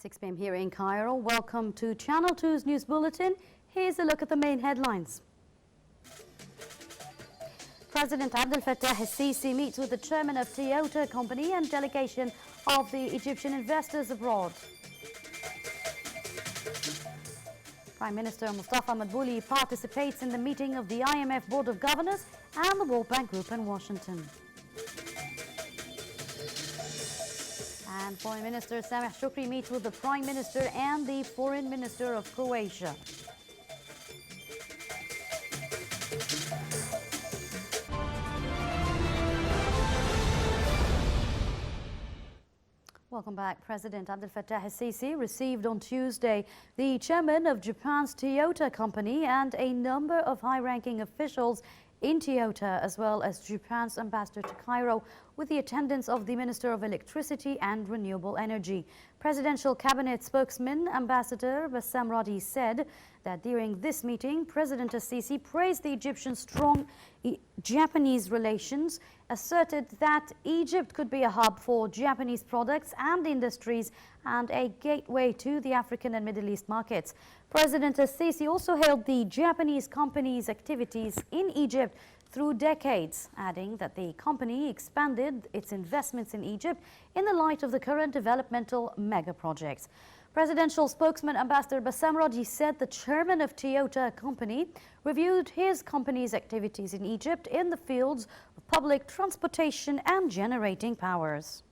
6 p.m. here in Cairo. Welcome to Channel 2's News Bulletin. Here's a look at the main headlines. President Abdel Fattah al-Sisi meets with the chairman of Toyota company and delegation of the Egyptian investors abroad. Prime Minister Mustafa Madbouli participates in the meeting of the IMF Board of Governors and the World Bank Group in Washington. And Foreign Minister Sameh Shukri meets with the Prime Minister and the Foreign Minister of Croatia. Welcome back. President Abdel Fattah al-Sisi received on Tuesday the chairman of Japan's Toyota company and a number of high-ranking officials in Toyota, as well as Japan's ambassador to Cairo, with the attendance of the Minister of Electricity and Renewable Energy. Presidential Cabinet spokesman Ambassador Bassam Radi said that during this meeting, President al-Sisi praised the Egyptian strong Japanese relations, asserted that Egypt could be a hub for Japanese products and industries and a gateway to the African and Middle East markets. President al-Sisi also hailed the Japanese company's activities in Egypt through decades, adding that the company expanded its investments in Egypt in the light of the current developmental mega projects. Presidential spokesman Ambassador Bassam Radi said the chairman of Toyota company reviewed his company's activities in Egypt in the fields of public transportation and generating powers.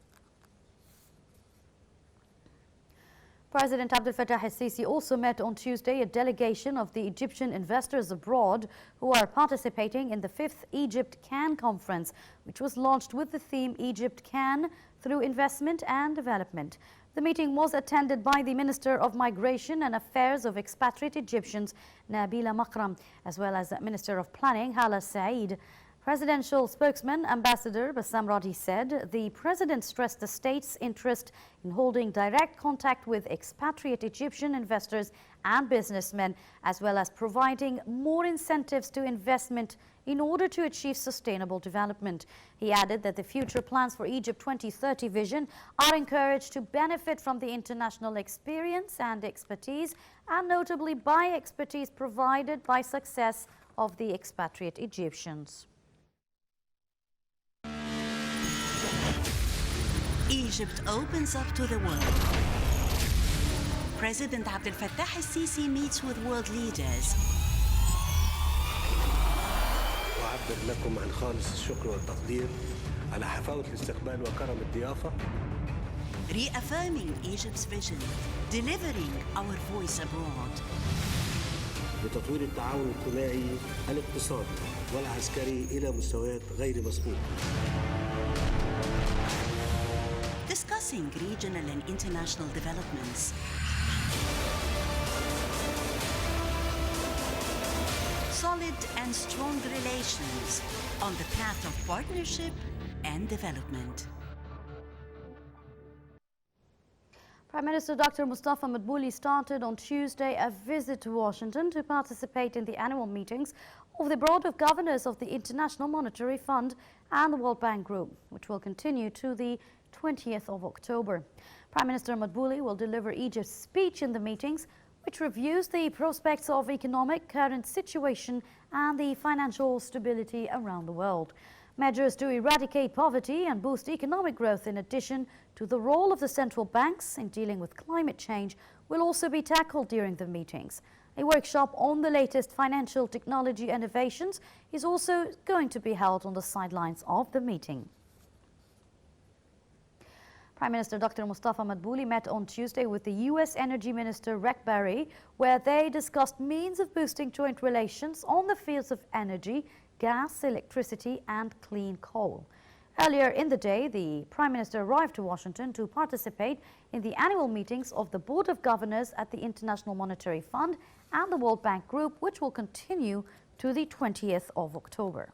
President Abdel Fattah al-Sisi also met on Tuesday a delegation of the Egyptian investors abroad who are participating in the 5th Egypt Can Conference, which was launched with the theme Egypt Can through investment and development. The meeting was attended by the Minister of Migration and Affairs of Expatriate Egyptians, Nabila Makram, as well as the Minister of Planning, Hala Saeed. Presidential spokesman Ambassador Bassam Radi said the president stressed the state's interest in holding direct contact with expatriate Egyptian investors and businessmen, as well as providing more incentives to investment in order to achieve sustainable development. He added that the future plans for Egypt 2030 vision are encouraged to benefit from the international experience and expertise, and notably by expertise provided by success of the expatriate Egyptians. Egypt opens up to the world. President Abdel Fattah al-Sisi meets with world leaders. أعبر لكم عن خالص الشكر والتقدير على حفاوة الاستقبال وكرم الضيافة. Reaffirming Egypt's vision, delivering our voice abroad. لتطوير التعاون الثنائي الاقتصادي والعسكري إلى مستويات غير مسبوقة. Discussing regional and international developments. Solid and strong relations on the path of partnership and development. Prime Minister Dr. Mustafa Madbouli started on Tuesday a visit to Washington to participate in the annual meetings of the Board of Governors of the International Monetary Fund and the World Bank Group, which will continue to the 20th of October. Prime Minister Madbouli will deliver Egypt's speech in the meetings, which reviews the prospects of economic current situation and the financial stability around the world. Measures to eradicate poverty and boost economic growth, in addition to the role of the central banks in dealing with climate change, will also be tackled during the meetings. A workshop on the latest financial technology innovations is also going to be held on the sidelines of the meeting. Prime Minister Dr. Mustafa Madbouli met on Tuesday with the U.S. Energy Minister Rex Barry, where they discussed means of boosting joint relations on the fields of energy, gas, electricity and clean coal. Earlier in the day, the Prime Minister arrived to Washington to participate in the annual meetings of the Board of Governors at the International Monetary Fund and the World Bank Group, which will continue to the 20th of October.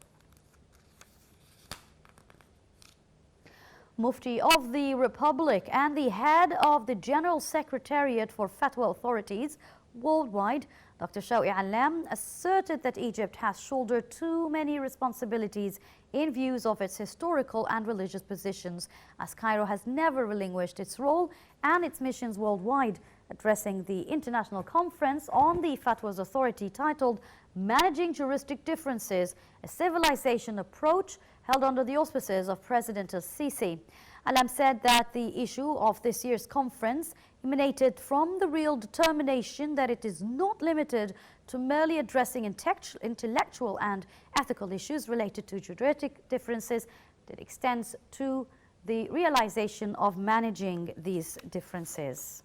Mufti of the Republic and the head of the General Secretariat for Fatwa Authorities worldwide, Dr. Shawqi Allam asserted that Egypt has shouldered too many responsibilities in views of its historical and religious positions, as Cairo has never relinquished its role and its missions worldwide. Addressing the international conference on the Fatwas Authority titled Managing Juristic Differences, a Civilization Approach, held under the auspices of President al-Sisi. Allam said that the issue of this year's conference emanated from the real determination that it is not limited to merely addressing intellectual and ethical issues related to juristic differences, that extends to the realization of managing these differences.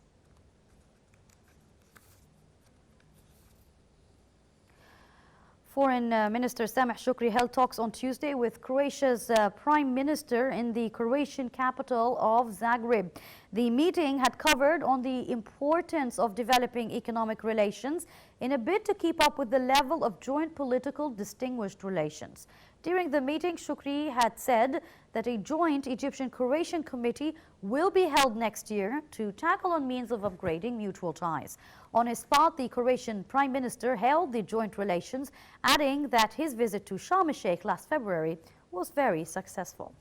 Foreign Minister Sameh Shukri held talks on Tuesday with Croatia's Prime Minister in the Croatian capital of Zagreb. The meeting had covered on the importance of developing economic relations in a bid to keep up with the level of joint political distinguished relations. During the meeting, Shukri had said that a joint Egyptian-Croatian committee will be held next year to tackle on means of upgrading mutual ties. On his part, the Croatian Prime Minister held the joint relations, adding that his visit to Sharm el-Sheikh last February was very successful.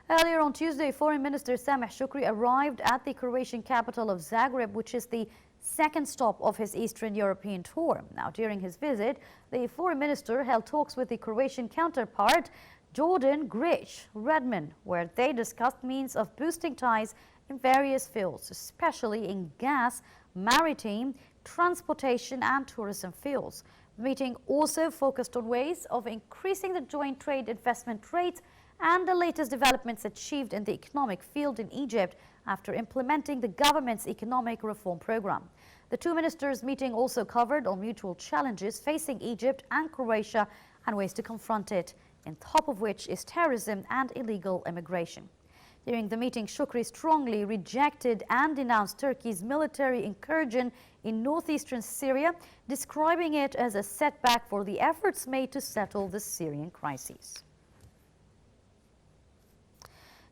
Earlier on Tuesday, Foreign Minister Sameh Shukri arrived at the Croatian capital of Zagreb, which is the second stop of his Eastern European tour. Now, during his visit, the Foreign Minister held talks with the Croatian counterpart, Jordan Grich Redman, where they discussed means of boosting ties in various fields, especially in gas, maritime, transportation and tourism fields. The meeting also focused on ways of increasing the joint trade investment rates and the latest developments achieved in the economic field in Egypt after implementing the government's economic reform program. The two ministers' meeting also covered on mutual challenges facing Egypt and Croatia and ways to confront it, on top of which is terrorism and illegal immigration. During the meeting, Shukri strongly rejected and denounced Turkey's military incursion in northeastern Syria, describing it as a setback for the efforts made to settle the Syrian crisis.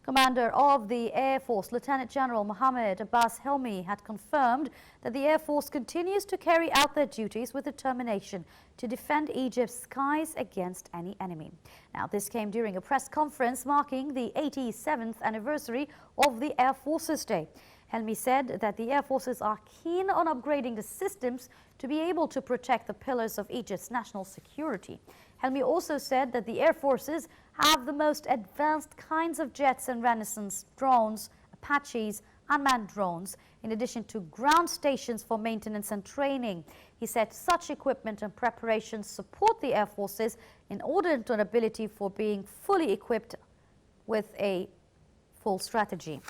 Commander of the Air Force, Lieutenant General Mohammed Abbas Helmi, had confirmed that the Air Force continues to carry out their duties with determination to defend Egypt's skies against any enemy. Now, this came during a press conference marking the 87th anniversary of the Air Forces Day. Helmi said that the Air Forces are keen on upgrading the systems to be able to protect the pillars of Egypt's national security. Helmi also said that the Air Forces have the most advanced kinds of jets and Renaissance drones, Apaches, unmanned drones, in addition to ground stations for maintenance and training. He said such equipment and preparations support the Air Forces in order to an ability for being fully equipped with a full strategy.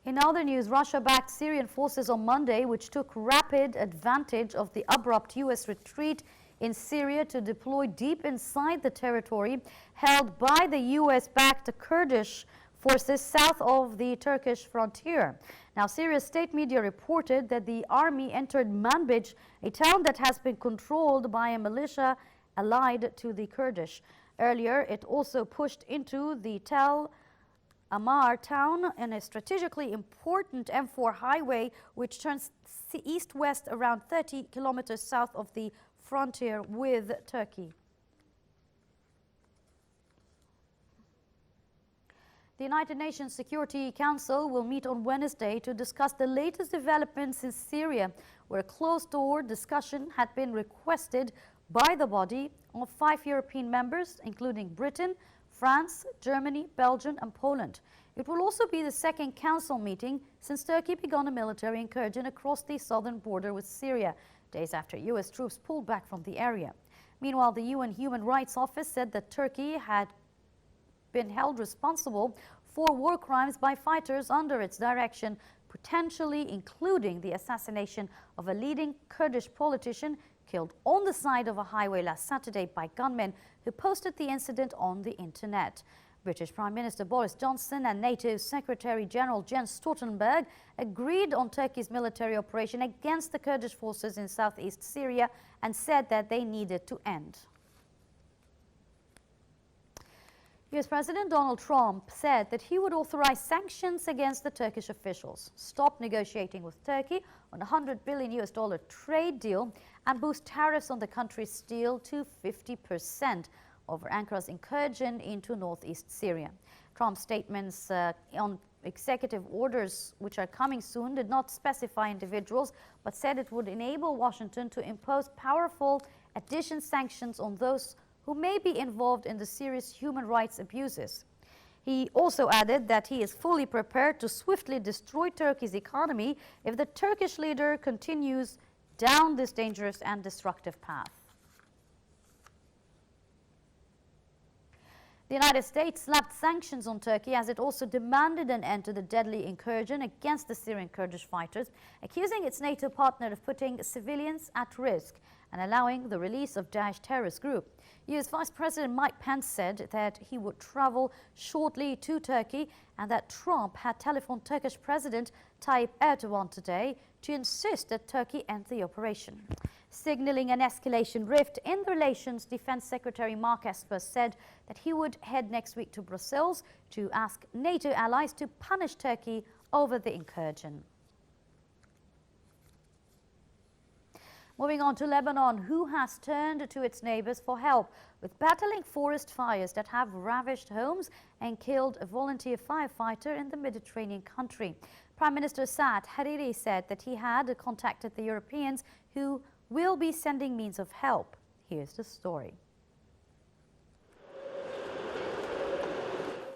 In other news, Russia backed Syrian forces on Monday, which took rapid advantage of the abrupt U.S. retreat in Syria to deploy deep inside the territory held by the U.S.-backed Kurdish forces south of the Turkish frontier. Now, Syria's state media reported that the army entered Manbij, a town that has been controlled by a militia allied to the Kurdish. Earlier, it also pushed into the Tel Amar town in a strategically important M4 highway which turns east-west around 30 kilometers south of the frontier with Turkey. The United Nations Security Council will meet on Wednesday to discuss the latest developments in Syria, where a closed-door discussion had been requested by the body of 5 European members, including Britain, France, Germany, Belgium and Poland. It will also be the second council meeting since Turkey began a military incursion across the southern border with Syria, days after U.S. troops pulled back from the area. Meanwhile, the UN Human Rights Office said that Turkey had been held responsible for war crimes by fighters under its direction, potentially including the assassination of a leading Kurdish politician killed on the side of a highway last Saturday by gunmen who posted the incident on the internet. British Prime Minister Boris Johnson and NATO Secretary General Jens Stoltenberg agreed on Turkey's military operation against the Kurdish forces in southeast Syria and said that they needed to end. US President Donald Trump said that he would authorize sanctions against the Turkish officials, stop negotiating with Turkey on a $100 billion trade deal, and boost tariffs on the country's steel to 50% over Ankara's incursion into northeast Syria. Trump's statements on executive orders, which are coming soon, did not specify individuals, but said it would enable Washington to impose powerful additional sanctions on those who may be involved in the serious human rights abuses. He also added that he is fully prepared to swiftly destroy Turkey's economy if the Turkish leader continues down this dangerous and destructive path. The United States slapped sanctions on Turkey as it also demanded an end to the deadly incursion against the Syrian Kurdish fighters, accusing its NATO partner of putting civilians at risk and allowing the release of Daesh terrorist group. US Vice President Mike Pence said that he would travel shortly to Turkey and that Trump had telephoned Turkish President Tayyip Erdogan today to insist that Turkey end the operation. Signaling an escalation rift in the relations, Defense Secretary Mark Esper said that he would head next week to Brussels to ask NATO allies to punish Turkey over the incursion. Moving on to Lebanon, who has turned to its neighbors for help with battling forest fires that have ravaged homes and killed a volunteer firefighter in the Mediterranean country. Prime Minister Saad Hariri said that he had contacted the Europeans who will be sending means of help. Here's the story.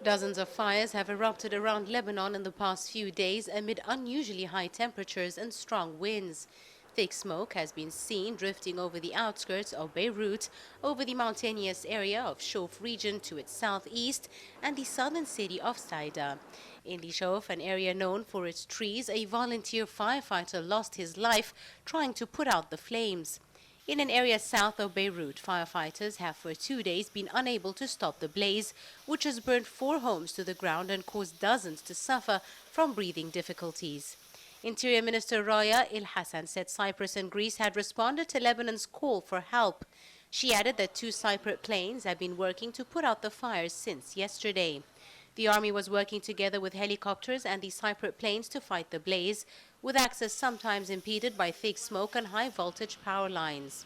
Dozens of fires have erupted around Lebanon in the past few days amid unusually high temperatures and strong winds. Thick smoke has been seen drifting over the outskirts of Beirut, over the mountainous area of Shof region to its southeast, and the southern city of Saida. In the Shof, an area known for its trees, a volunteer firefighter lost his life trying to put out the flames. In an area south of Beirut, firefighters have for 2 days been unable to stop the blaze, which has burned 4 homes to the ground and caused dozens to suffer from breathing difficulties. Interior Minister Raya El-Hassan said Cyprus and Greece had responded to Lebanon's call for help. She added that 2 Cypriot planes have been working to put out the fires since yesterday. The army was working together with helicopters and the Cypriot planes to fight the blaze, with access sometimes impeded by thick smoke and high-voltage power lines.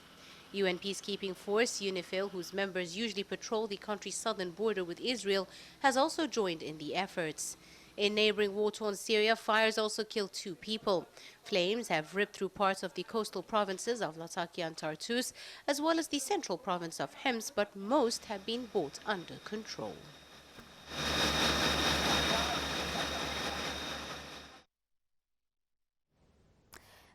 UN peacekeeping force UNIFIL, whose members usually patrol the country's southern border with Israel, has also joined in the efforts. In neighboring war-torn Syria, fires also killed 2 people. Flames have ripped through parts of the coastal provinces of Latakia and Tartus, as well as the central province of Hems, but most have been brought under control.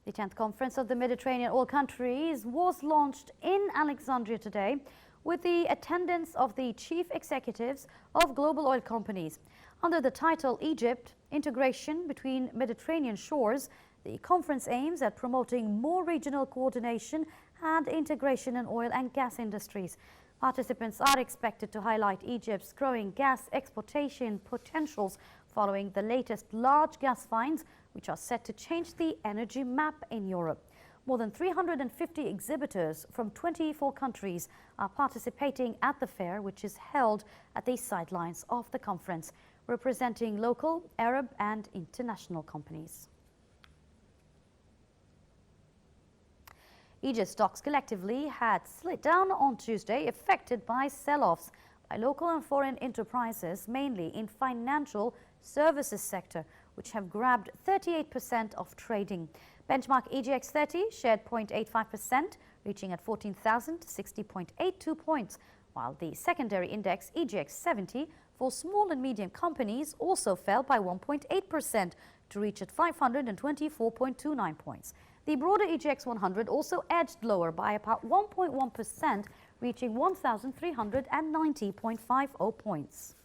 The 10th Conference of the Mediterranean Oil Countries was launched in Alexandria today with the attendance of the chief executives of global oil companies. Under the title Egypt, Integration Between Mediterranean Shores, the conference aims at promoting more regional coordination and integration in oil and gas industries. Participants are expected to highlight Egypt's growing gas exportation potentials following the latest large gas finds, which are set to change the energy map in Europe. More than 350 exhibitors from 24 countries are participating at the fair, which is held at the sidelines of the conference, representing local, Arab and international companies. Egypt stocks collectively had slid down on Tuesday, affected by sell-offs by local and foreign enterprises, mainly in financial services sector, which have grabbed 38% of trading. Benchmark EGX 30 shared 0.85%, reaching at 14,060.82 points, while the secondary index EGX 70 for small and medium companies also fell by 1.8% to reach at 524.29 points. The broader EGX 100 also edged lower by about 1.1%, reaching 1,390.50 points.